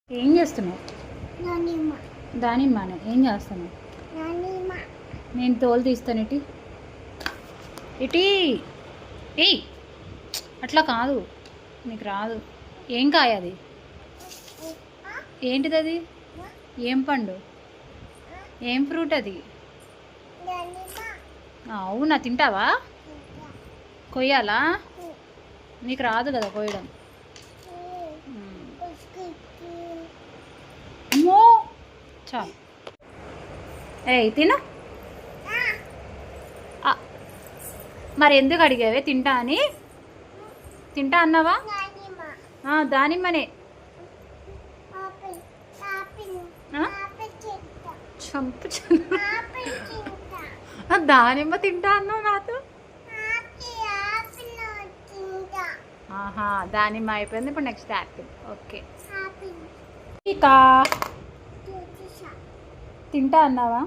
ఏం చేస్తున్నావు? దానిమ్మనే ఏం చేస్తున్నావు? నేను తోలు తీస్తాను. ఇటీ ఏయ్, అట్లా కాదు, నీకు రాదు. ఏం కాయ అది? ఏంటిది అది? ఏం పండు? ఏం ఫ్రూట్ అది? అవునా, తింటావా? కొయ్యాలా? నీకు రాదు కదా కొయ్యడం. అమ్మో, చాలు. ఏయ్ తిను. మరి ఎందుకు అడిగావే తింటా అని? తింటా అన్నావా? దానిమ్మనే. చంపు దానిమ్మ తింటా అన్నావు నాతో. ఆహా, దానిమ్మ అయిపోయింది, ఇప్పుడు నెక్స్ట్ యాపిల్. ఓకే, ఇంకా తింటా అన్నావా?